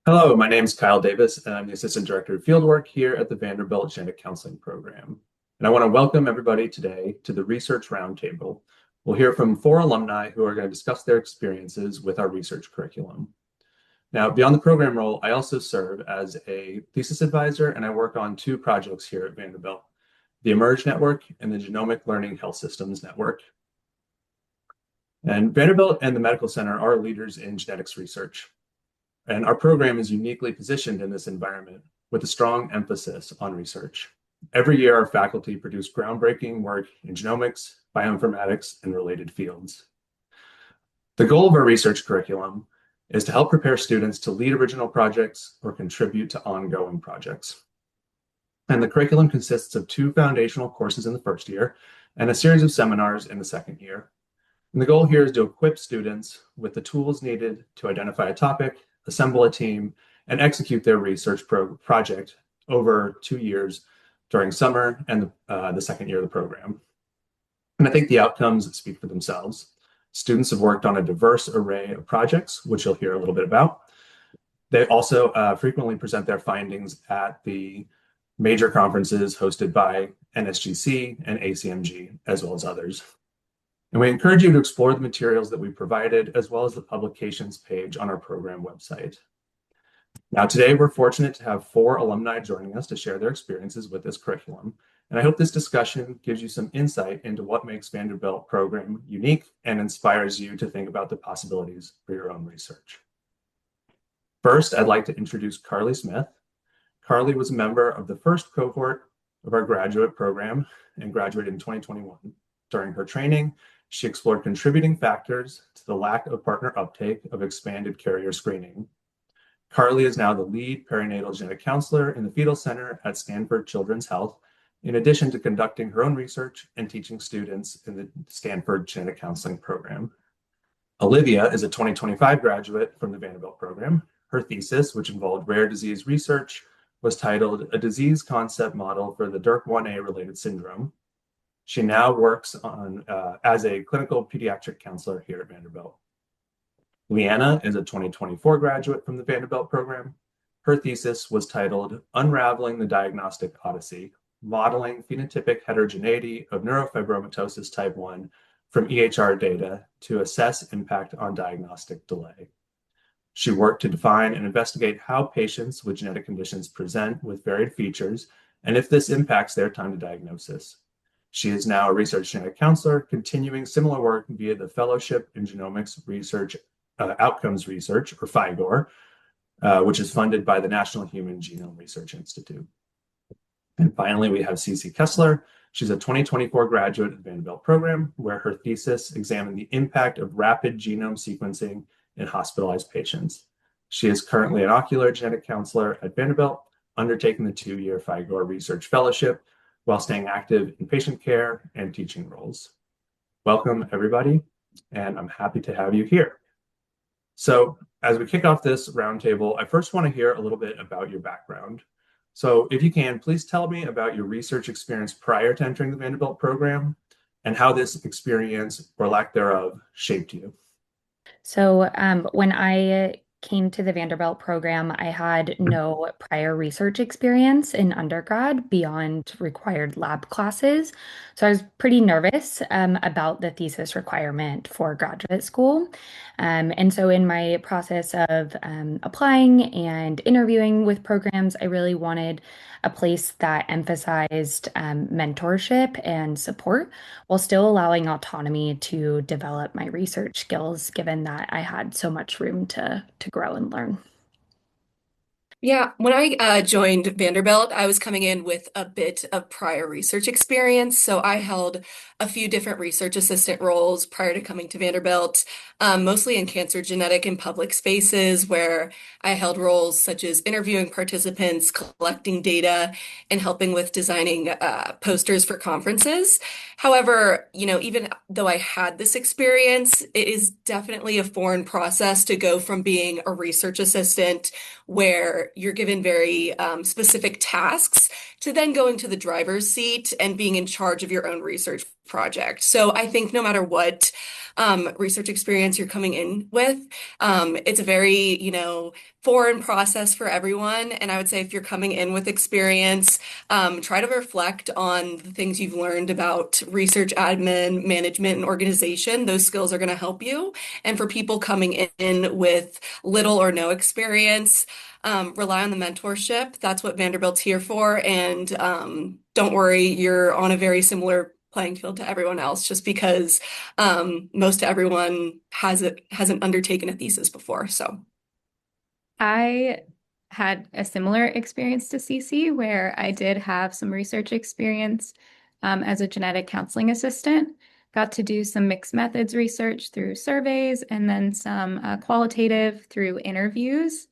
Hello, my name is Kyle Davis, and I'm the Assistant Director of Fieldwork here at the Vanderbilt Genetic Counseling Program. And I want to welcome everybody today to the Research Roundtable. We'll hear from 4 alumni who are going to discuss their experiences with our research curriculum. Now, beyond the program role, I also serve as a thesis advisor, and I work on 2 projects here at Vanderbilt, the eMERGE Network and the Genomic Learning Health Systems Network. And Vanderbilt and the Medical Center are leaders in genetics research. And our program is uniquely positioned in this environment with a strong emphasis on research. Every year, our faculty produce groundbreaking work in genomics, bioinformatics, and related fields. The goal of our research curriculum is to help prepare students to lead original projects or contribute to ongoing projects. And the curriculum consists of 2 foundational courses in the first year and a series of seminars in the second year. And the goal here is to equip students with the tools needed to identify a topic, assemble a team, and execute their research project over 2 years during summer and the second year of the program. And I think the outcomes speak for themselves. Students have worked on a diverse array of projects, which you'll hear a little bit about. They also frequently present their findings at the major conferences hosted by NSGC and ACMG, as well as others. And we encourage you to explore the materials that we provided, as well as the publications page on our program website. Now, today, we're fortunate to have 4 alumni joining us to share their experiences with this curriculum. And I hope this discussion gives you some insight into what makes Vanderbilt program unique and inspires you to think about the possibilities for your own research. First, I'd like to introduce Carly Smith. Carly was a member of the first cohort of our graduate program and graduated in 2021. During her training, she explored contributing factors to the lack of partner uptake of expanded carrier screening. Carly is now the lead perinatal genetic counselor in the Fetal Center at Stanford Children's Health, in addition to conducting her own research and teaching students in the Stanford Genetic Counseling Program. Olivia is a 2025 graduate from the Vanderbilt program. Her thesis, which involved rare disease research, was titled A Disease Concept Model for the DYRK1A Related Syndrome. She now works as a clinical pediatric counselor here at Vanderbilt. Leanna is a 2024 graduate from the Vanderbilt program. Her thesis was titled Unraveling the Diagnostic Odyssey, Modeling Phenotypic Heterogeneity of Neurofibromatosis Type 1 from EHR data to Assess Impact on Diagnostic Delay. She worked to define and investigate how patients with genetic conditions present with varied features and if this impacts their time to diagnosis. She is now a research genetic counselor, continuing similar work via the Fellowship in Genomics Research Outcomes Research, or FIGOR, which is funded by the National Human Genome Research Institute. And finally, we have Cece Kessler. She's a 2024 graduate of the Vanderbilt program, where her thesis examined the impact of rapid genome sequencing in hospitalized patients. She is currently an ocular genetic counselor at Vanderbilt, undertaking the 2-year FIGOR Research Fellowship, while staying active in patient care and teaching roles. Welcome, everybody, and I'm happy to have you here. So as we kick off this roundtable, I first want to hear a little bit about your background. So if you can, please tell me about your research experience prior to entering the Vanderbilt program and how this experience, or lack thereof, shaped you. So when I came to the Vanderbilt program, I had no prior research experience in undergrad beyond required lab classes. So I was pretty nervous about the thesis requirement for graduate school. And so in my process of applying and interviewing with programs, I really wanted a place that emphasized mentorship and support while still allowing autonomy to develop my research skills, given that I had so much room to grow and learn. Yeah, when I joined Vanderbilt, I was coming in with a bit of prior research experience. So I held a few different research assistant roles prior to coming to Vanderbilt, mostly in cancer genetic and public spaces, where I held roles such as interviewing participants, collecting data, and helping with designing posters for conferences. However, even though I had this experience, it is definitely a foreign process to go from being a research assistant where you're given very specific tasks to then going to the driver's seat and being in charge of your own research project. So I think no matter what research experience you're coming in with, it's a very, foreign process for everyone. And I would say if you're coming in with experience, try to reflect on the things you've learned about research admin, management, and organization. Those skills are going to help you. And for people coming in with little or no experience, rely on the mentorship. That's what Vanderbilt's here for. And don't worry, you're on a very similar playing field to everyone else, just because most everyone hasn't undertaken a thesis before. So I had a similar experience to Cece, where I did have some research experience as a genetic counseling assistant. Got to do some mixed methods research through surveys and then some qualitative through interviews.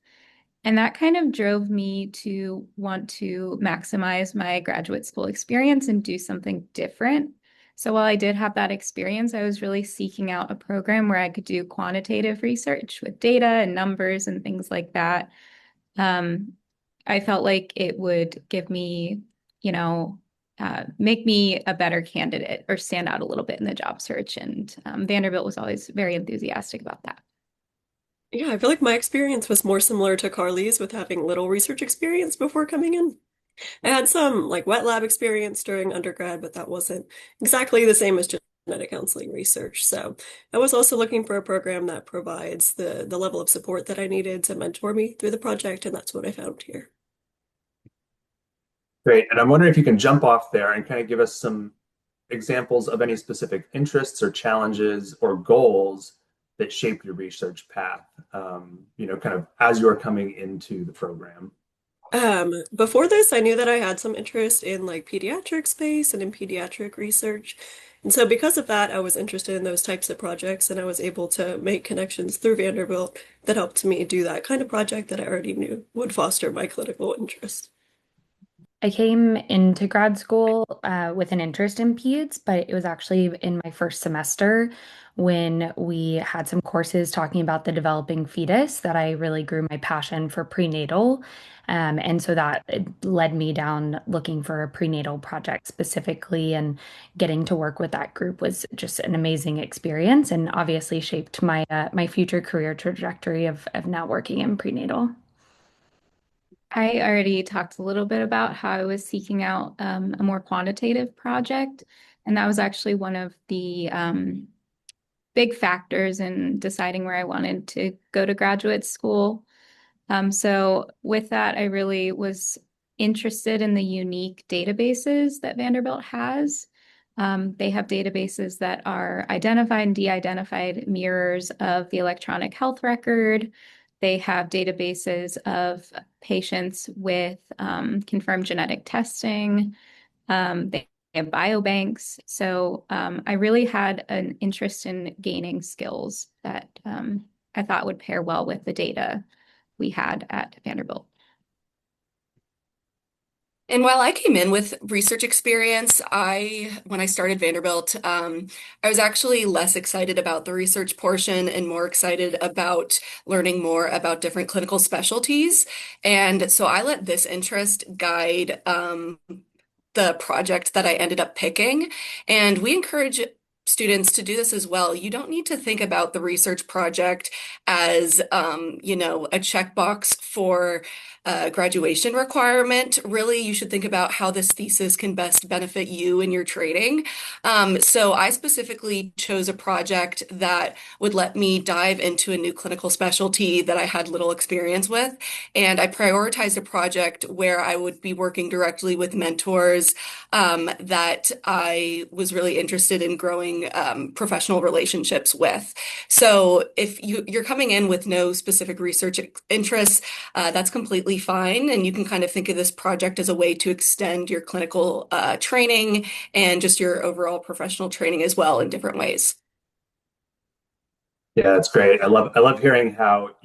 And that kind of drove me to want to maximize my graduate school experience and do something different. So while I did have that experience, I was really seeking out a program where I could do quantitative research with data and numbers and things like that. I felt like it would give me, make me a better candidate or stand out a little bit in the job search. And Vanderbilt was always very enthusiastic about that. Yeah, I feel like my experience was more similar to Carly's with having little research experience before coming in. I had some like wet lab experience during undergrad, but that wasn't exactly the same as genetic counseling research. So I was also looking for a program that provides the level of support that I needed to mentor me through the project, and that's what I found here. Great. And I'm wondering if you can jump off there and kind of give us some examples of any specific interests or challenges or goals that shape your research path, kind of as you're coming into the program. Before this, I knew that I had some interest in like pediatric space and in pediatric research. And so because of that, I was interested in those types of projects, and I was able to make connections through Vanderbilt that helped me do that kind of project that I already knew would foster my clinical interest. I came into grad school with an interest in peds, but it was actually in my first semester when we had some courses talking about the developing fetus that I really grew my passion for prenatal. And so that led me down looking for a prenatal project specifically, and getting to work with that group was just an amazing experience, and obviously shaped my future career trajectory of now working in prenatal. I already talked a little bit about how I was seeking out a more quantitative project, and that was actually one of the big factors in deciding where I wanted to go to graduate school. So with that, I really was interested in the unique databases that Vanderbilt has. They have databases that are identified and de-identified mirrors of the electronic health record. They have databases of patients with confirmed genetic testing. They have biobanks. So I really had an interest in gaining skills that I thought would pair well with the data we had at Vanderbilt. And while I came in with research experience, when I started Vanderbilt, I was actually less excited about the research portion and more excited about learning more about different clinical specialties. And so I let this interest guide the project that I ended up picking. And we encourage students to do this as well. You don't need to think about the research project as, a checkbox for a graduation requirement. Really, you should think about how this thesis can best benefit you in your training. So I specifically chose a project that would let me dive into a new clinical specialty that I had little experience with. And I prioritized a project where I would be working directly with mentors that I was really interested in growing professional relationships with. So if you're coming in with no specific research interests, that's completely fine. And you can kind of think of this project as a way to extend your clinical training and just your overall professional training as well in different ways. Yeah, that's great. I love hearing how,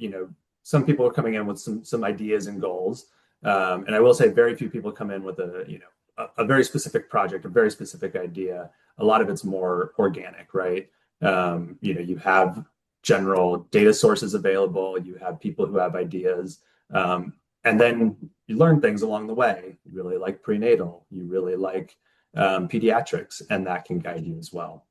some people are coming in with some ideas and goals. And I will say very few people come in with a very specific project, a very specific idea. A lot of it's more organic, right? You have general data sources available, you have people who have ideas, and then you learn things along the way. You really like prenatal, you really like pediatrics, and that can guide you as well.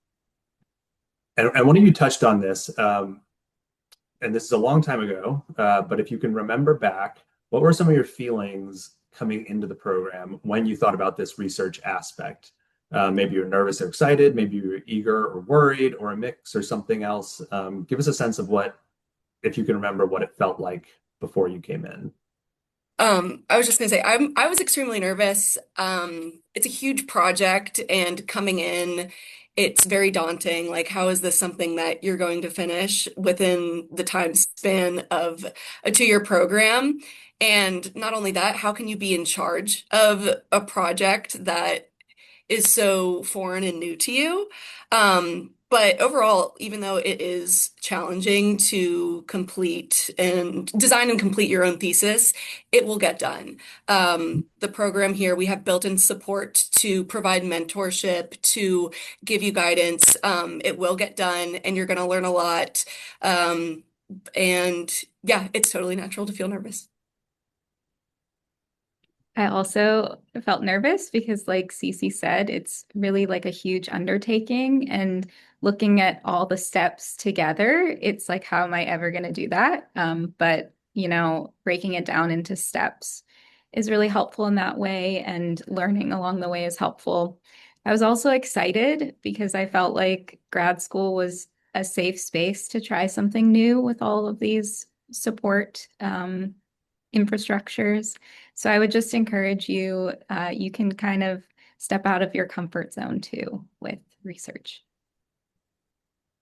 And one of you touched on this, and this is a long time ago, but if you can remember back, what were some of your feelings coming into the program when you thought about this research aspect? Maybe you're nervous or excited, maybe you're eager or worried, or a mix or something else. Give us a sense of what, if you can remember what it felt like before you came in. I was just gonna say I was extremely nervous. It's a huge project, and coming in, it's very daunting. Like, how is this something that you're going to finish within the time span of a 2-year program? And not only that, how can you be in charge of a project that is so foreign and new to you? But overall, even though it is challenging to complete and design and complete your own thesis, it will get done. The program here, we have built-in support to provide mentorship, to give you guidance. It will get done, and you're going to learn a lot. And yeah, it's totally natural to feel nervous. I also felt nervous because, like Cece said, it's really like a huge undertaking. And looking at all the steps together, it's like, how am I ever going to do that? But, breaking it down into steps is really helpful in that way, and learning along the way is helpful. I was also excited because I felt like grad school was a safe space to try something new with all of these support infrastructures. So I would just encourage you, you can kind of step out of your comfort zone too with research.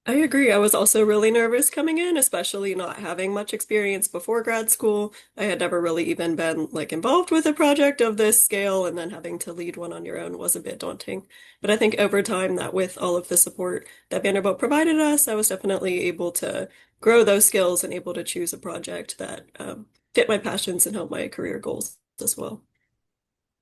I agree. I was also really nervous coming in, especially not having much experience before grad school. I had never really even been like involved with a project of this scale, and then having to lead one on your own was a bit daunting. But I think over time that with all of the support that Vanderbilt provided us, I was definitely able to grow those skills and able to choose a project that fit my passions and help my career goals as well.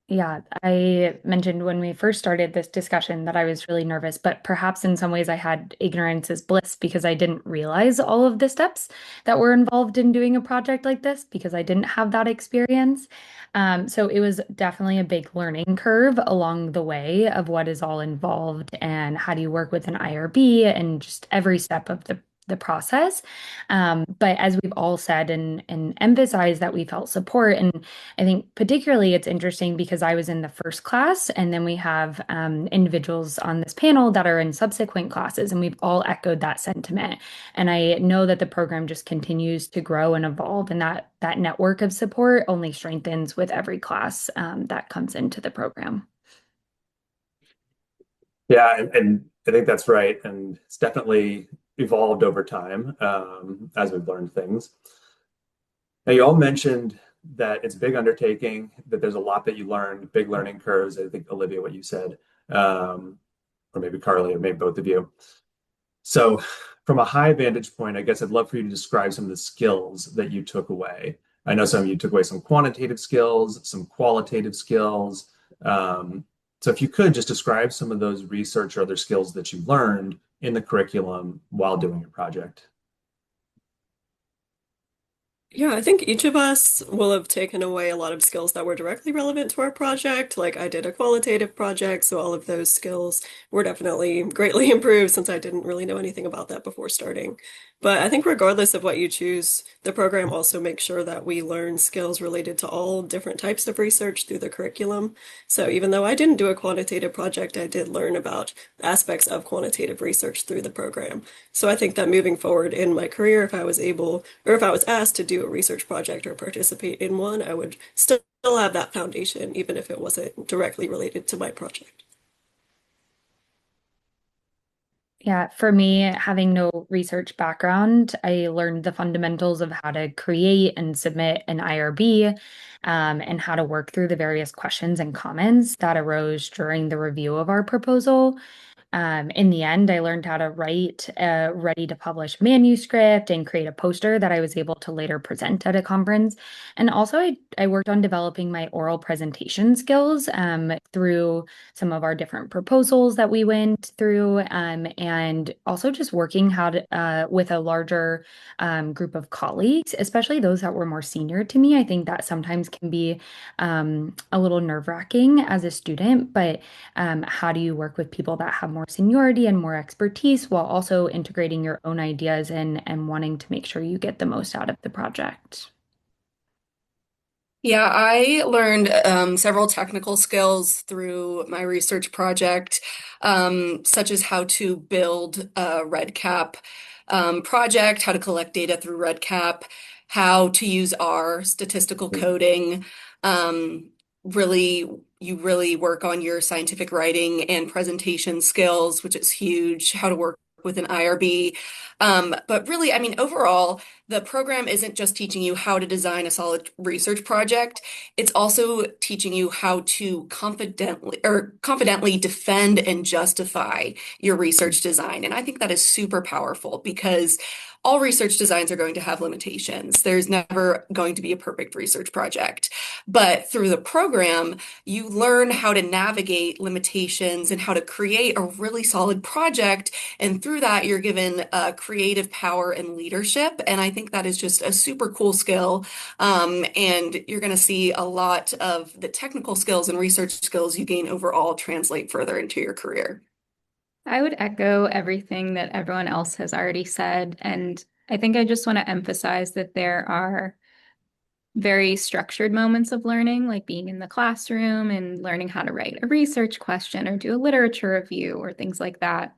Yeah, I mentioned when we first started this discussion that I was really nervous, but perhaps in some ways I had ignorance is bliss because I didn't realize all of the steps that were involved in doing a project like this because I didn't have that experience. So it was definitely a big learning curve along the way of what is all involved and how do you work with an IRB and just every step of the process. But as we've all said and emphasized that we felt support, and I think particularly it's interesting because I was in the first class, and then we have individuals on this panel that are in subsequent classes, and we've all echoed that sentiment. And I know that the program just continues to grow and evolve, and that network of support only strengthens with every class that comes into the program. Yeah, and I think that's right. And it's definitely evolved over time as we've learned things. Now, you all mentioned that it's a big undertaking, that there's a lot that you learned, big learning curves. I think, Olivia, what you said, or maybe Carly, or maybe both of you. So, from a high vantage point, I guess I'd love for you to describe some of the skills that you took away. I know some of you took away some quantitative skills, some qualitative skills. So if you could just describe some of those research or other skills that you learned in the curriculum while doing your project. Yeah, I think each of us will have taken away a lot of skills that were directly relevant to our project. Like I did a qualitative project, so all of those skills were definitely greatly improved since I didn't really know anything about that before starting. But I think regardless of what you choose, the program also makes sure that we learn skills related to all different types of research through the curriculum. So even though I didn't do a quantitative project, I did learn about aspects of quantitative research through the program. So I think that moving forward in my career, if I was able, or if I was asked to do a research project or participate in one, I would still have that foundation, even if it wasn't directly related to my project. Yeah, for me, having no research background, I learned the fundamentals of how to create and submit an IRB, and how to work through the various questions and comments that arose during the review of our proposal. In the end, I learned how to write a ready to publish manuscript and create a poster that I was able to later present at a conference. And also, I worked on developing my oral presentation skills through some of our different proposals that we went through, and also just working with a larger group of colleagues, especially those that were more senior to me. I think that sometimes can be a little nerve-wracking as a student, but how do you work with people that have more seniority and more expertise while also integrating your own ideas and wanting to make sure you get the most out of the project? Yeah, I learned several technical skills through my research project, such as how to build a REDCap project, how to collect data through REDCap, how to use R, statistical coding. Um, really, you really work on your scientific writing and presentation skills, which is huge, how to work with an IRB. But really, I mean, overall, the program isn't just teaching you how to design a solid research project. It's also teaching you how to confidently defend and justify your research design. And I think that is super powerful because all research designs are going to have limitations. There's never going to be a perfect research project. But through the program, you learn how to navigate limitations and how to create a really solid project. And through that, you're given creative power and leadership. And I think that is just a super cool skill. And you're going to see a lot of the technical skills and research skills you gain overall translate further into your career. I would echo everything that everyone else has already said. And I think I just want to emphasize that there are very structured moments of learning, like being in the classroom and learning how to write a research question or do a literature review or things like that.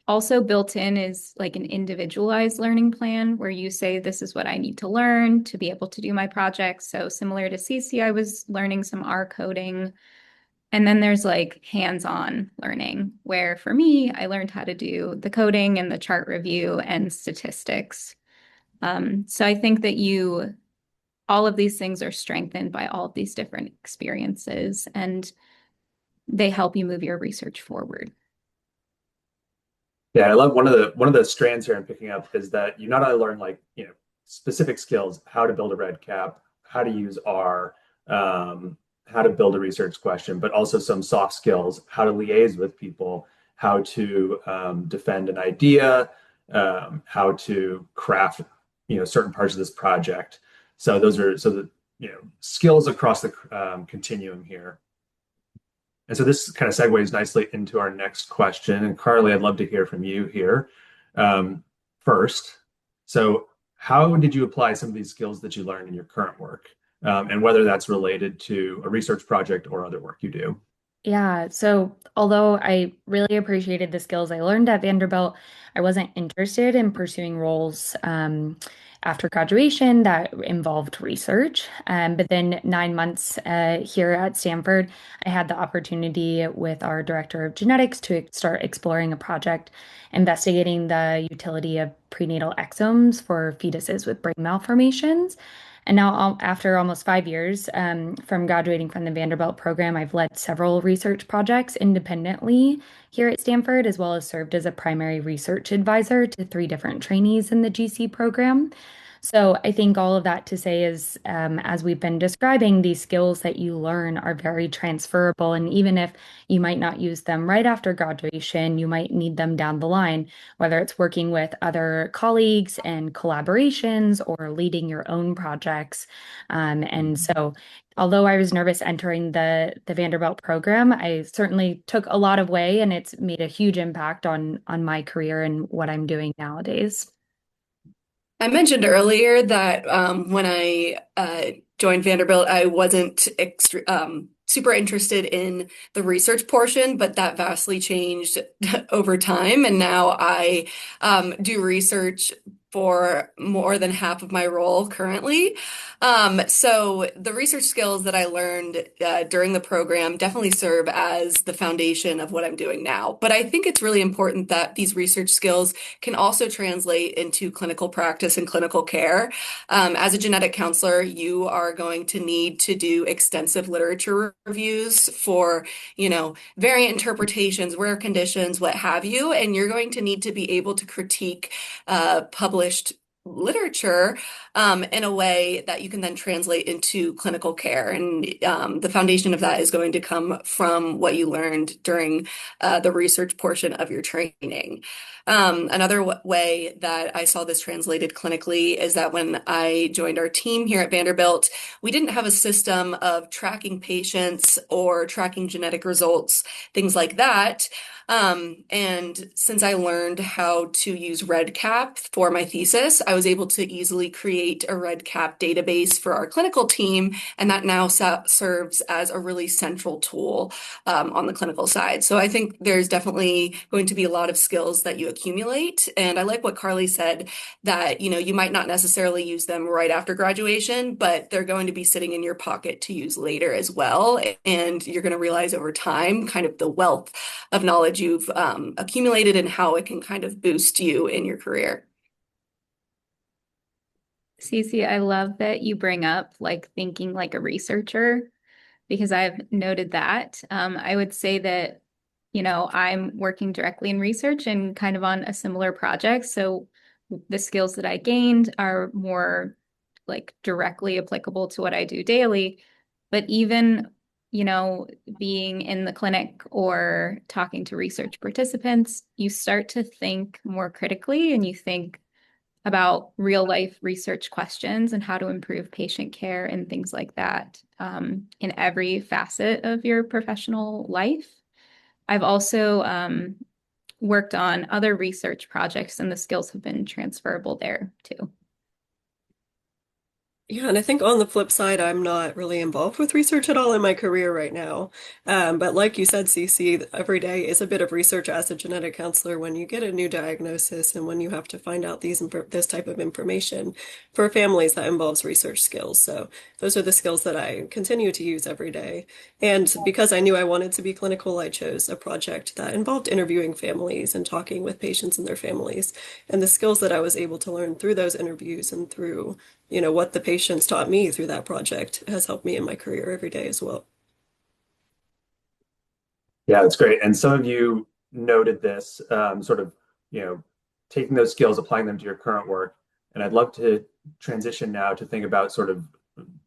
Also built in is like an individualized learning plan where you say, this is what I need to learn to be able to do my project. So similar to Cece, I was learning some R coding. And then there's like hands-on learning where for me, I learned how to do the coding and the chart review and statistics. So I think that all of these things are strengthened by all of these different experiences and they help you move your research forward. Yeah, I love one of the strands here I'm picking up is that you not only learn like, specific skills, how to build a red cap, how to use R, how to build a research question, but also some soft skills, how to liaise with people, how to defend an idea, how to craft, certain parts of this project. So those are skills across the continuum here. And so this kind of segues nicely into our next question. And Carly, I'd love to hear from you here first. So how did you apply some of these skills that you learned in your current work? And whether that's related to a research project or other work you do? Yeah, so although I really appreciated the skills I learned at Vanderbilt, I wasn't interested in pursuing roles after graduation that involved research. But then 9 months here at Stanford, I had the opportunity with our director of genetics to start exploring a project investigating the utility of prenatal exomes for fetuses with brain malformations. And now, after almost 5 years from graduating from the Vanderbilt program, I've led several research projects independently here at Stanford, as well as served as a primary research advisor to 3 different trainees in the GC program. So I think all of that to say is, as we've been describing, these skills that you learn are very transferable. And even if you might not use them right after graduation, you might need them down the line, whether it's working with other colleagues and collaborations or leading your own projects. And so although I was nervous entering the Vanderbilt program, I certainly took a lot away and it's made a huge impact on my career and what I'm doing nowadays. I mentioned earlier that when I joined Vanderbilt, I wasn't super interested in the research portion, but that vastly changed over time. And now I do research for more than half of my role currently. So the research skills that I learned during the program definitely serve as the foundation of what I'm doing now. But I think it's really important that these research skills can also translate into clinical practice and clinical care. As a genetic counselor, you are going to need to do extensive literature reviews for, variant interpretations, rare conditions, what have you, and you're going to need to be able to critique published literature in a way that you can then translate into clinical care. And the foundation of that is going to come from what you learned during the research portion of your training. Another way that I saw this translated clinically is that when I joined our team here at Vanderbilt, we didn't have a system of tracking patients or tracking genetic results, things like that. And since I learned how to use REDCap for my thesis, I was able to easily create a REDCap database for our clinical team, and that now serves as a really central tool on the clinical side. So I think there's definitely going to be a lot of skills that you accumulate, and I like what Carly said, that you might not necessarily use them right after graduation, but they're going to be sitting in your pocket to use later as well, and you're going to realize over time kind of the wealth of knowledge you've accumulated and how it can kind of boost you in your career. Cece, I love that you bring up like thinking like a researcher, because I've noted that. I would say that, I'm working directly in research and kind of on a similar project. So the skills that I gained are more like directly applicable to what I do daily. But even, being in the clinic or talking to research participants, you start to think more critically and you think about real life research questions and how to improve patient care and things like that in every facet of your professional life. I've also worked on other research projects, and the skills have been transferable there too. Yeah, and I think on the flip side, I'm not really involved with research at all in my career right now. But like you said, Cece, every day is a bit of research as a genetic counselor when you get a new diagnosis and when you have to find out this type of information for families that involves research skills. So those are the skills that I continue to use every day. And because I knew I wanted to be clinical, I chose a project that involved interviewing families and talking with patients and their families. And the skills that I was able to learn through those interviews and through what the patients taught me through that project has helped me in my career every day as well. Yeah, that's great. And some of you noted this sort of, taking those skills, applying them to your current work. And I'd love to transition now to think about sort of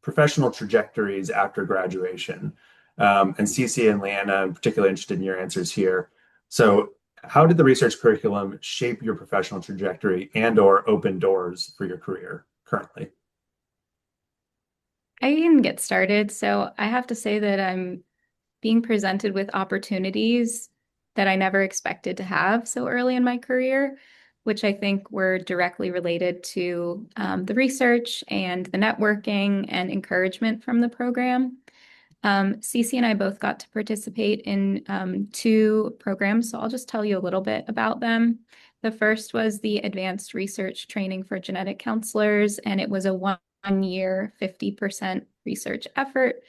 professional trajectories after graduation. And Cece and Leanna, I'm particularly interested in your answers here. So how did the research curriculum shape your professional trajectory and/or open doors for your career currently? I can get started. So I have to say that I'm being presented with opportunities that I never expected to have so early in my career, which I think were directly related to the research and the networking and encouragement from the program. Cece and I both got to participate in two programs, so I'll just tell you a little bit about them. The first was the Advanced Research Training for Genetic Counselors, and it was a one-year 50% research effort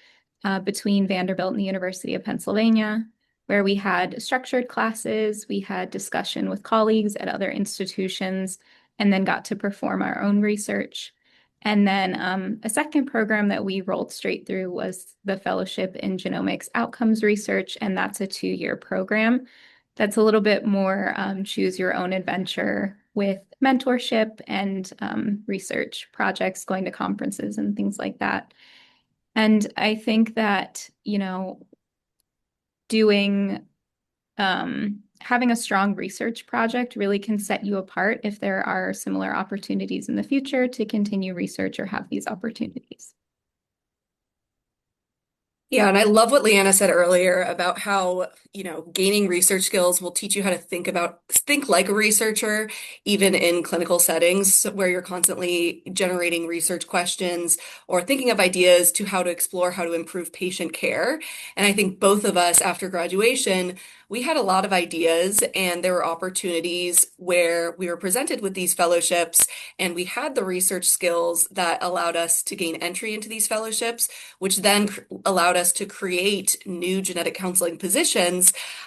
between Vanderbilt and the University of Pennsylvania, where we had structured classes, we had discussion with colleagues at other institutions, and then got to perform our own research. And then a second program that we rolled straight through was the Fellowship in Genomics Outcomes Research, and that's a 2-year program. That's a little bit more choose your own adventure with mentorship and research projects, going to conferences and things like that. And I think that, doing having a strong research project really can set you apart if there are similar opportunities in the future to continue research or have these opportunities. Yeah, and I love what Leanna said earlier about how, gaining research skills will teach you how to think like a researcher, even in clinical settings where you're constantly generating research questions or thinking of ideas to how to explore how to improve patient care. And I think both of us after graduation, we had a lot of ideas and there were opportunities where we were presented with these fellowships and we had the research skills that allowed us to gain entry into these fellowships, which then allowed us to create new genetic counseling positions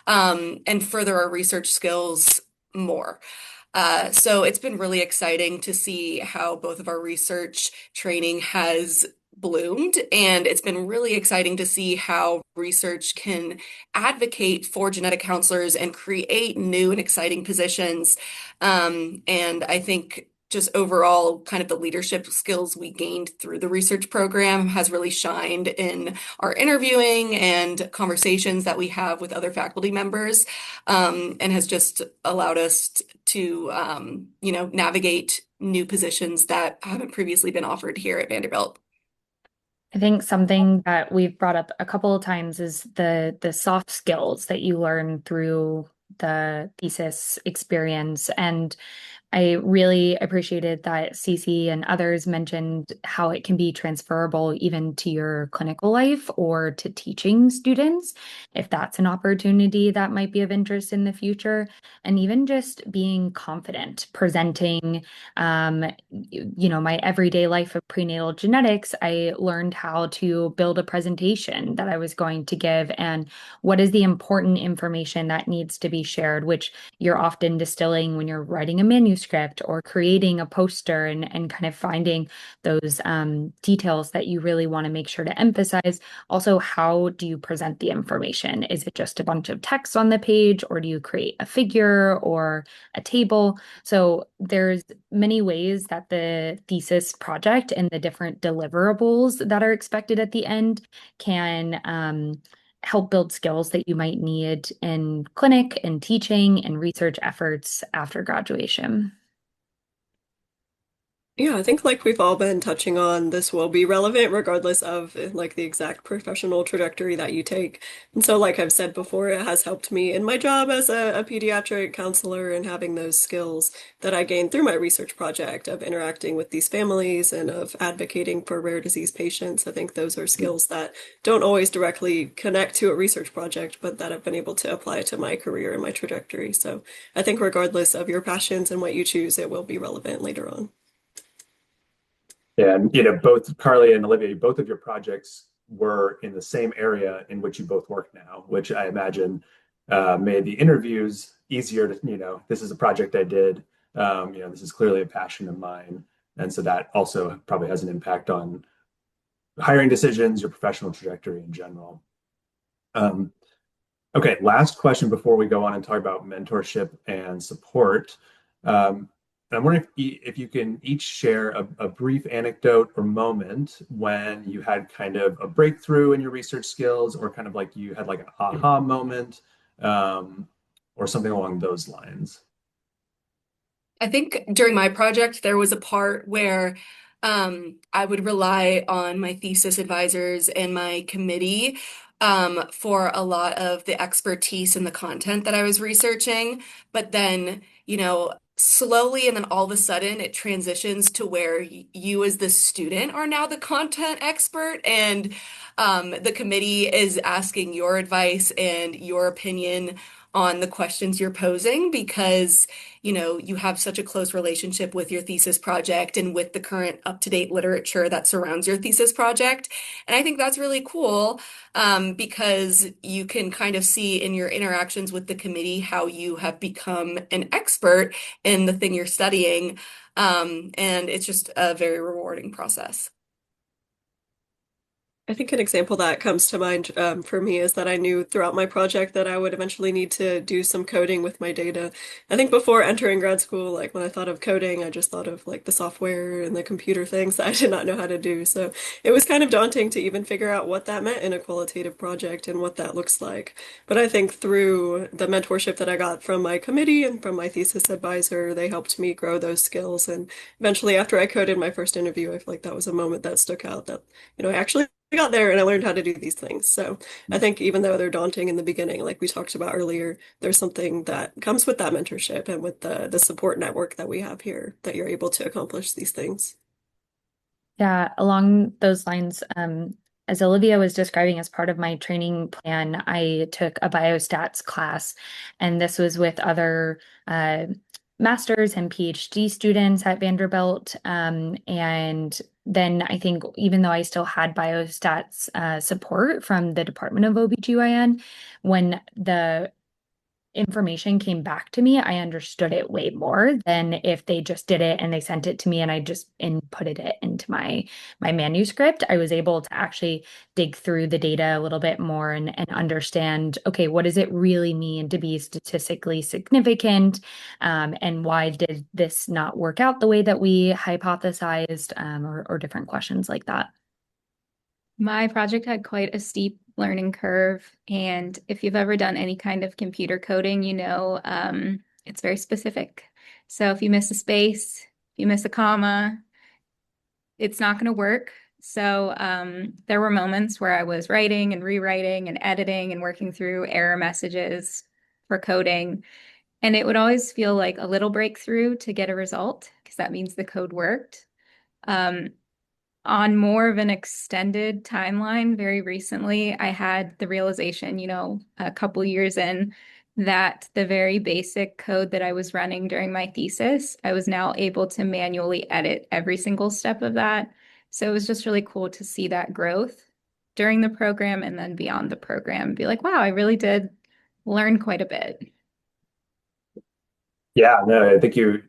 and further our research skills more. So it's been really exciting to see how both of our research training has bloomed, and it's been really exciting to see how research can advocate for genetic counselors and create new and exciting positions. And I think just overall, kind of the leadership skills we gained through the research program has really shined in our interviewing and conversations that we have with other faculty members, and has just allowed us to, navigate new positions that haven't previously been offered here at Vanderbilt. I think something that we've brought up a couple of times is the soft skills that you learn through the thesis experience. And I really appreciated that Cece and others mentioned how it can be transferable even to your clinical life or to teaching students, if that's an opportunity that might be of interest in the future. And even just being confident, presenting, my everyday life of prenatal genetics, I learned how to build a presentation that I was going to give and what is the important information that needs to be shared, which you're often distilling when you're writing a manuscript or creating a poster and kind of finding those details that you really want to make sure to emphasize. Also, how do you present the information? Is it just a bunch of text on the page, or do you create a figure or a table? So there's many ways that the thesis project and the different deliverables that are expected at the end can help build skills that you might need in clinic and teaching and research efforts after graduation. Yeah, I think like we've all been touching on, this will be relevant regardless of like the exact professional trajectory that you take. And so, like I've said before, it has helped me in my job as a pediatric counselor and having those skills that I gained through my research project of interacting with these families and of advocating for rare disease patients. I think those are skills that don't always directly connect to a research project, but that I've been able to apply to my career and my trajectory. So I think regardless of your passions and what you choose, it will be relevant later on. Yeah, and both Carly and Olivia, both of your projects were in the same area in which you both work now, which I imagine made the interviews easier to, this is a project I did. This is clearly a passion of mine. And so that also probably has an impact on hiring decisions, your professional trajectory in general. Okay, last question before we go on and talk about mentorship and support. And I'm wondering if you can each share a brief anecdote or moment when you had kind of a breakthrough in your research skills, or kind of like you had like an aha moment, or something along those lines. I think during my project, there was a part where I would rely on my thesis advisors and my committee for a lot of the expertise and the content that I was researching. But then, slowly and then all of a sudden it transitions to where you as the student are now the content expert and the committee is asking your advice and your opinion on the questions you're posing because you have such a close relationship with your thesis project and with the current up-to-date literature that surrounds your thesis project. And I think that's really cool because you can kind of see in your interactions with the committee how you have become an expert in the thing you're studying. And it's just a very rewarding process. I think an example that comes to mind for me is that I knew throughout my project that I would eventually need to do some coding with my data. I think before entering grad school, like when I thought of coding, I just thought of like the software and the computer things that I did not know how to do. So it was kind of daunting to even figure out what that meant in a qualitative project and what that looks like. But I think through the mentorship that I got from my committee and from my thesis advisor, they helped me grow those skills. And eventually, after I coded my first interview, I feel like that was a moment that stuck out that, I actually got there and I learned how to do these things. So I think even though they're daunting in the beginning, like we talked about earlier, there's something that comes with that mentorship and with the support network that we have here that you're able to accomplish these things. Yeah, along those lines, as Olivia was describing, as part of my training plan, I took a biostats class, and this was with other master's and PhD students at Vanderbilt. And then I think even though I still had biostats support from the Department of OBGYN, when the information came back to me, I understood it way more than if they just did it and they sent it to me and I just inputted it into my manuscript. I was able to actually dig through the data a little bit more and understand, okay, what does it really mean to be statistically significant? And why did this not work out the way that we hypothesized, or different questions like that. My project had quite a steep learning curve, and if you've ever done any kind of computer coding, it's very specific. So if you miss a space, if you miss a comma, it's not going to work. So there were moments where I was writing and rewriting and editing and working through error messages for coding, and it would always feel like a little breakthrough to get a result because that means the code worked. Um, on more of an extended timeline, very recently, I had the realization, a couple years in, that the very basic code that I was running during my thesis, I was now able to manually edit every single step of that. So it was just really cool to see that growth during the program and then beyond the program. Be like, wow, I really did learn quite a bit. Yeah, no, I think you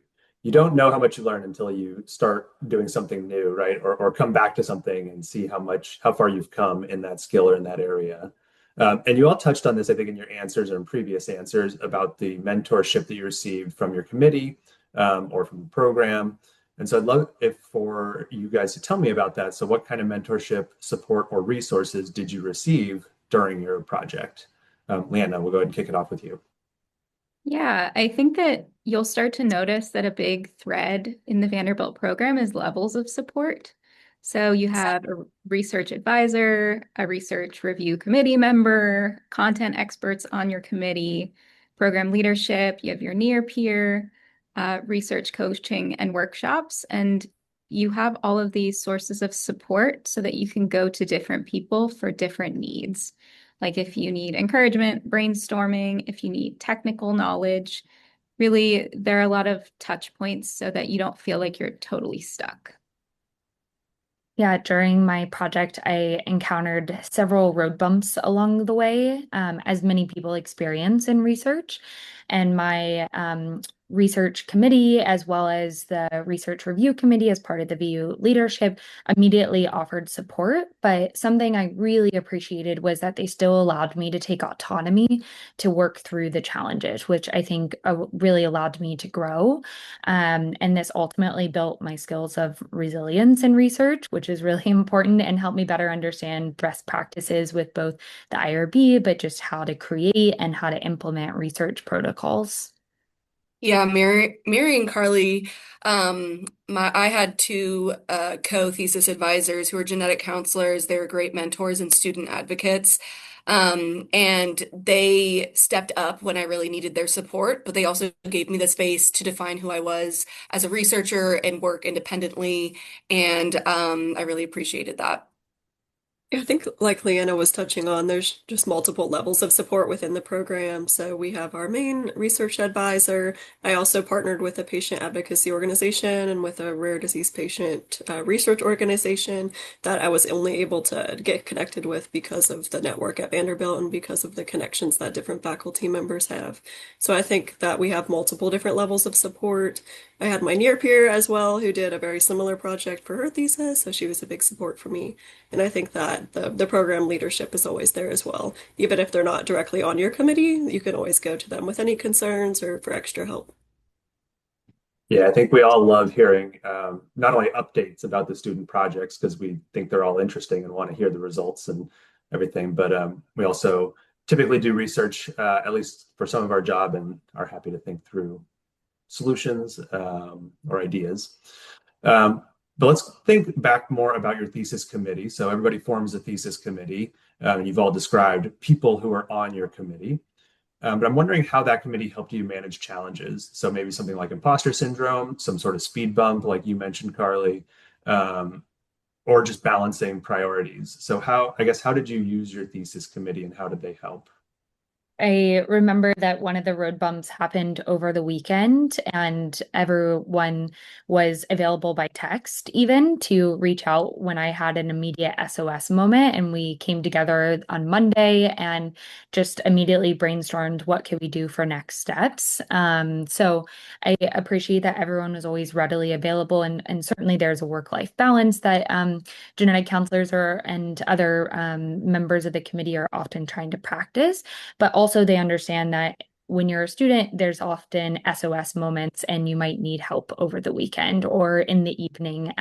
don't know how much you learn until you start doing something new, right? Or come back to something and see how far you've come in that skill or in that area. And you all touched on this, I think, in your answers or in previous answers about the mentorship that you received from your committee, or from the program. And so I'd love if for you guys to tell me about that. So what kind of mentorship, support, or resources did you receive during your project? Leanna, we'll go ahead and kick it off with you. Yeah, I think that you'll start to notice that a big thread in the Vanderbilt program is levels of support. So you have a research advisor, a research review committee member, content experts on your committee, program leadership, you have your near peer, research coaching and workshops. And you have all of these sources of support so that you can go to different people for different needs. Like if you need encouragement, brainstorming, if you need technical knowledge, really, there are a lot of touch points so that you don't feel like you're totally stuck. Yeah, during my project, I encountered several road bumps along the way, as many people experience in research. And my research committee, as well as the research review committee, as part of the VU leadership, immediately offered support. But something I really appreciated was that they still allowed me to take autonomy to work through the challenges, which I think really allowed me to grow. And this ultimately built my skills of resilience in research, which is really important, and helped me better understand best practices with both the IRB, but just how to create and how to implement research protocols. Yeah, Mary and Carly, I had two co-thesis advisors who were genetic counselors. They were great mentors and student advocates. And they stepped up when I really needed their support, but they also gave me the space to define who I was as a researcher and work independently. And I really appreciated that. I think, like Leanna was touching on, there's just multiple levels of support within the program. So we have our main research advisor. I also partnered with a patient advocacy organization and with a rare disease patient research organization that I was only able to get connected with because of the network at Vanderbilt and because of the connections that different faculty members have. So I think that we have multiple different levels of support. I had my near peer as well, who did a very similar project for her thesis, so she was a big support for me. And I think that the program leadership is always there as well. Even if they're not directly on your committee, you can always go to them with any concerns or for extra help. Yeah, I think we all love hearing not only updates about the student projects because we think they're all interesting and want to hear the results and everything, but we also typically do research, at least for some of our job, and are happy to think through solutions, or ideas. Um, But let's think back more about your thesis committee. So everybody forms a thesis committee. You've all described people who are on your committee. But I'm wondering how that committee helped you manage challenges. So maybe something like imposter syndrome, some sort of speed bump, like you mentioned, Carly, um, or just balancing priorities. So how did you use your thesis committee and how did they help? I remember that one of the road bumps happened over the weekend, and everyone was available by text even to reach out when I had an immediate SOS moment. And we came together on Monday and just immediately brainstormed what could we do for next steps. So I appreciate that everyone was always readily available, and certainly there's a work-life balance that genetic counselors and other members of the committee are often trying to practice. But also they understand that when you're a student, there's often SOS moments and you might need help over the weekend or in the evening.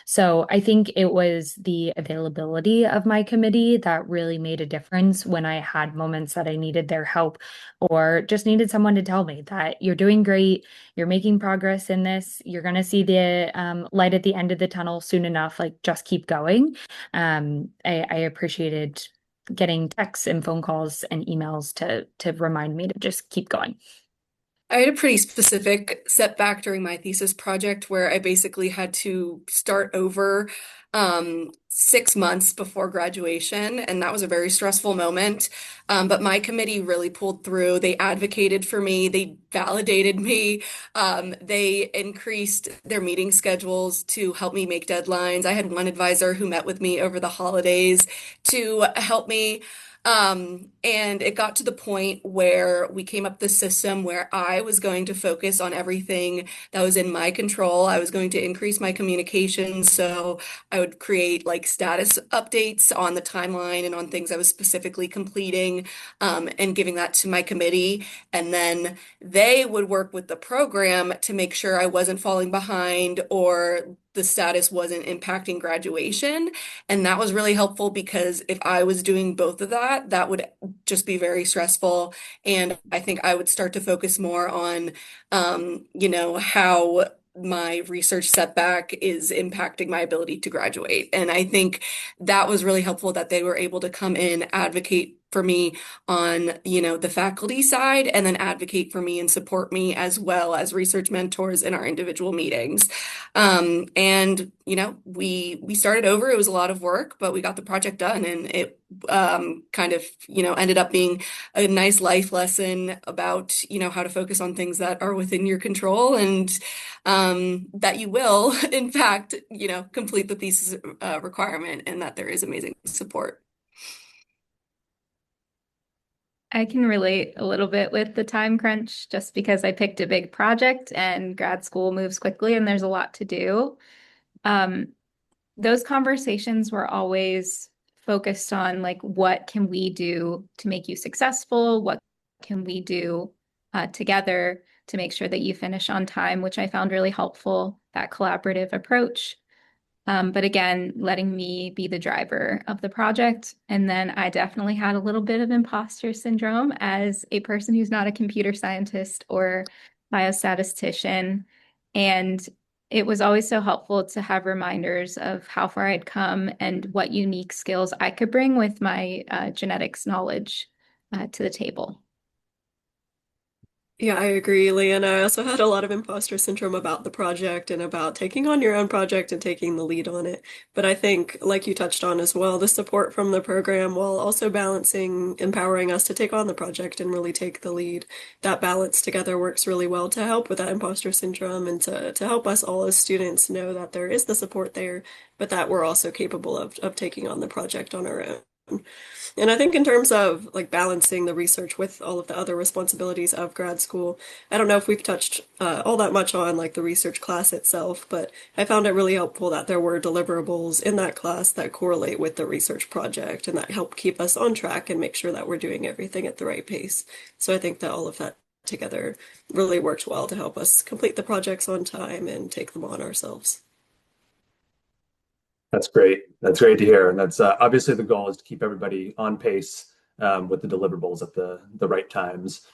So I think it was the availability of my committee that really made a difference when I had moments that I needed their help or just needed someone to tell me that you're doing great, you're making progress in this, you're going to see the light at the end of the tunnel soon enough, like just keep going. I appreciated getting texts and phone calls and emails to remind me to just keep going. I had a pretty specific setback during my thesis project where I basically had to start over 6 months before graduation, and that was a very stressful moment. But my committee really pulled through. They advocated for me, they validated me, they increased their meeting schedules to help me make deadlines. I had one advisor who met with me over the holidays to help me. And it got to the point where we came up with this system where I was going to focus on everything that was in my control. I was going to increase my communication. So I would create like status updates on the timeline and on things I was specifically completing, and giving that to my committee. And then they would work with the program to make sure I wasn't falling behind or the status wasn't impacting graduation. And that was really helpful because if I was doing both of that, that would just be very stressful. And I think I would start to focus more on, how my research setback is impacting my ability to graduate. And I think that was really helpful that they were able to come in, advocate for me on, the faculty side, and then advocate for me and support me as well as research mentors in our individual meetings. And we started over. It was a lot of work, but we got the project done, and it kind of ended up being a nice life lesson about how to focus on things that are within your control, and that you will in fact complete the thesis requirement, and that there is amazing support. I can relate a little bit with the time crunch just because I picked a big project and grad school moves quickly and there's a lot to do. Um, those conversations were always focused on like, what can we do to make you successful? What can we do together to make sure that you finish on time, which I found really helpful, that collaborative approach. But again, letting me be the driver of the project. And then I definitely had a little bit of imposter syndrome as a person who's not a computer scientist or biostatistician. And it was always so helpful to have reminders of how far I'd come and what unique skills I could bring with my genetics knowledge to the table. Yeah, I agree, Leanna. I also had a lot of imposter syndrome about the project and about taking on your own project and taking the lead on it. But I think, like you touched on as well, the support from the program while also balancing, empowering us to take on the project and really take the lead, that balance together works really well to help with that imposter syndrome and to help us all as students know that there is the support there, but that we're also capable of taking on the project on our own. And I think in terms of like balancing the research with all of the other responsibilities of grad school, I don't know if we've touched all that much on like the research class itself, but I found it really helpful that there were deliverables in that class that correlate with the research project and that help keep us on track and make sure that we're doing everything at the right pace. So I think that all of that together really worked well to help us complete the projects on time and take them on ourselves. That's great. That's great to hear. And that's obviously the goal is to keep everybody on pace with the deliverables at the right times.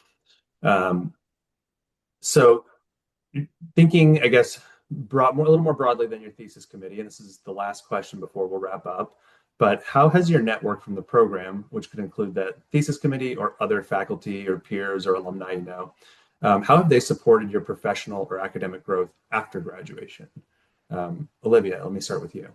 So thinking, I guess, a little more broadly than your thesis committee, and this is the last question before we'll wrap up, but how has your network from the program, which could include that thesis committee or other faculty or peers or alumni how have they supported your professional or academic growth after graduation? Olivia, let me start with you.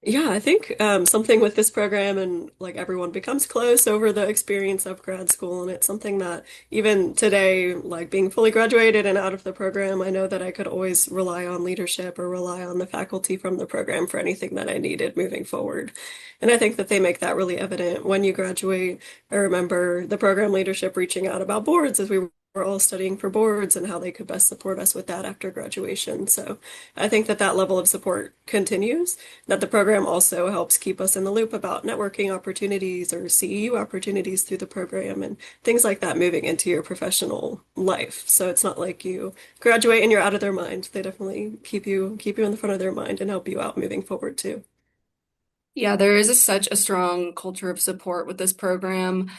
Yeah, I think something with this program and like everyone becomes close over the experience of grad school, and it's something that even today, like being fully graduated and out of the program, I know that I could always rely on leadership or rely on the faculty from the program for anything that I needed moving forward. And I think that they make that really evident when you graduate. I remember the program leadership reaching out about boards as we were all studying for boards and how they could best support us with that after graduation. So I think that that level of support continues, that the program also helps keep us in the loop about networking opportunities or CEU opportunities through the program and things like that moving into your professional life. So it's not like you graduate and you're out of their mind. They definitely keep you in the front of their mind and help you out moving forward too. Yeah, there is such a strong culture of support with this program.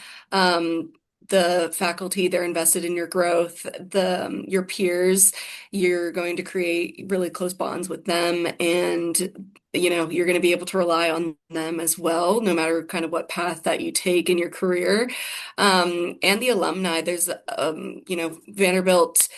The faculty, they're invested in your growth. Your peers, you're going to create really close bonds with them, and you're going to be able to rely on them as well, no matter kind of what path that you take in your career. And the alumni, there's Vanderbilt.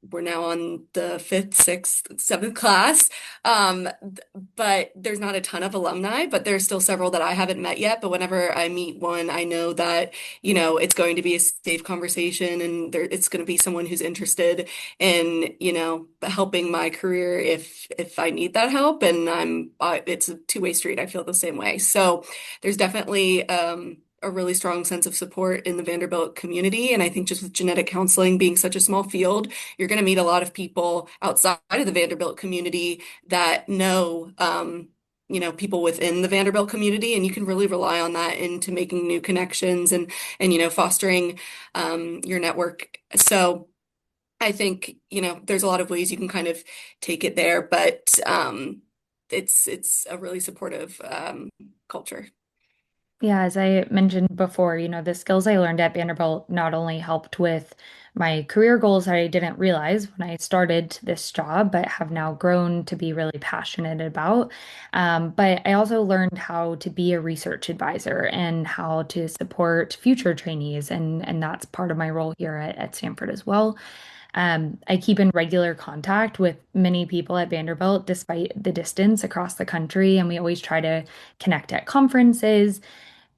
We're now on the fifth, sixth, seventh class. But there's not a ton of alumni, but there's still several that I haven't met yet. But whenever I meet one, I know that, it's going to be a safe conversation and it's going to be someone who's interested in, helping my career if I need that help. And it's a two-way street. I feel the same way. So there's definitely, a really strong sense of support in the Vanderbilt community. And I think just with genetic counseling being such a small field, you're going to meet a lot of people outside of the Vanderbilt community that know, people within the Vanderbilt community, and you can really rely on that into making new connections and fostering your network. So I think, there's a lot of ways you can kind of take it there, but it's a really supportive culture. Yeah, as I mentioned before, the skills I learned at Vanderbilt not only helped with my career goals that I didn't realize when I started this job, but have now grown to be really passionate about. But I also learned how to be a research advisor and how to support future trainees, and that's part of my role here at Stanford as well. I keep in regular contact with many people at Vanderbilt despite the distance across the country, and we always try to connect at conferences.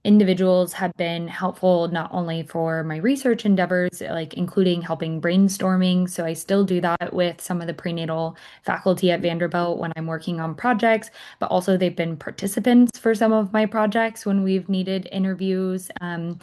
Individuals have been helpful not only for my research endeavors, like including helping brainstorming. So I still do that with some of the prenatal faculty at Vanderbilt when I'm working on projects, but also they've been participants for some of my projects when we've needed interviews. And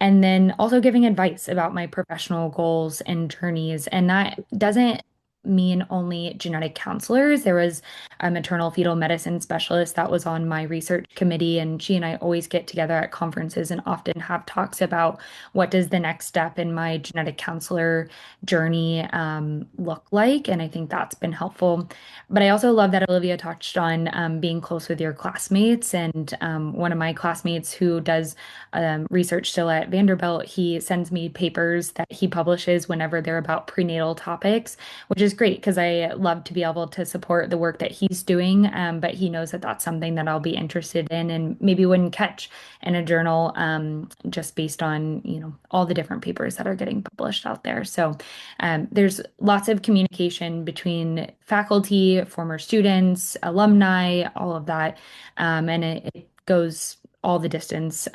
then also giving advice about my professional goals and journeys. And that doesn't mean only genetic counselors. There was a maternal fetal medicine specialist that was on my research committee, and she and I always get together at conferences and often have talks about what does the next step in my genetic counselor journey look like, and I think that's been helpful. But I also love that Olivia touched on being close with your classmates, and one of my classmates who does research still at Vanderbilt, he sends me papers that he publishes whenever they're about prenatal topics, which is great because I love to be able to support the work that he's doing. But he knows that that's something that I'll be interested in and maybe wouldn't catch in a journal just based on, all the different papers that are getting published out there. So there's lots of communication between faculty, former students, alumni, all of that. And it goes all the distance,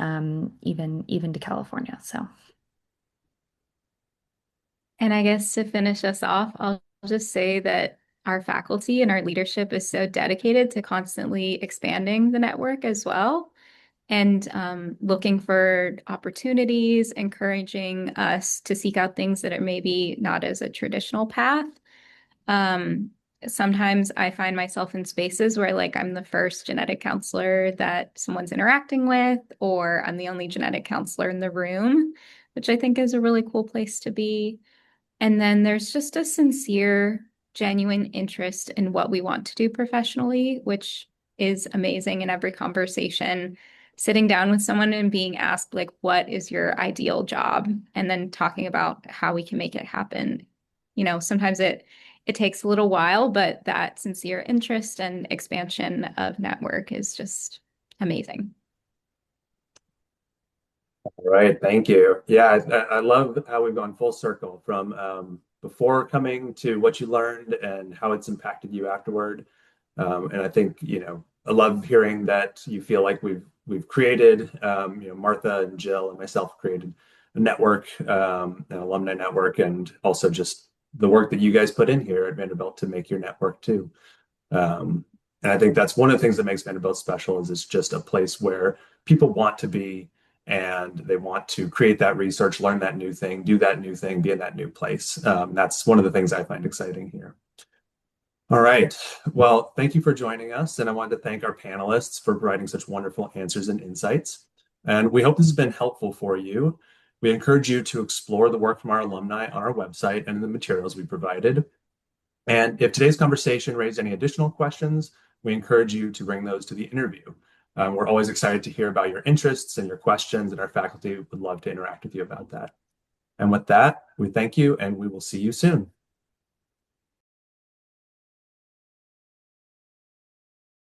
even to California. So. And I guess to finish us off, I'll just say that our faculty and our leadership is so dedicated to constantly expanding the network as well, and looking for opportunities, encouraging us to seek out things that are maybe not as a traditional path. Sometimes I find myself in spaces where like I'm the first genetic counselor that someone's interacting with, or I'm the only genetic counselor in the room, which I think is a really cool place to be. And then there's just a sincere, genuine interest in what we want to do professionally, which is amazing in every conversation. Sitting down with someone and being asked, like, what is your ideal job? And then talking about how we can make it happen. Sometimes it takes a little while, but that sincere interest and expansion of network is just amazing. All right, thank you. Yeah, I love how we've gone full circle from before coming to what you learned and how it's impacted you afterward. And I think, I love hearing that you feel like we've created, Martha and Jill and myself created a network, an alumni network, and also just the work that you guys put in here at Vanderbilt to make your network too. And I think that's one of the things that makes Vanderbilt special is it's just a place where people want to be and they want to create that research, learn that new thing, do that new thing, be in that new place. That's one of the things I find exciting here. All right. Well, thank you for joining us. And I wanted to thank our panelists for providing such wonderful answers and insights. And we hope this has been helpful for you. We encourage you to explore the work from our alumni on our website and in the materials we provided. And if today's conversation raised any additional questions, we encourage you to bring those to the interview. We're always excited to hear about your interests and your questions, and our faculty would love to interact with you about that. And with that, we thank you, and we will see you soon.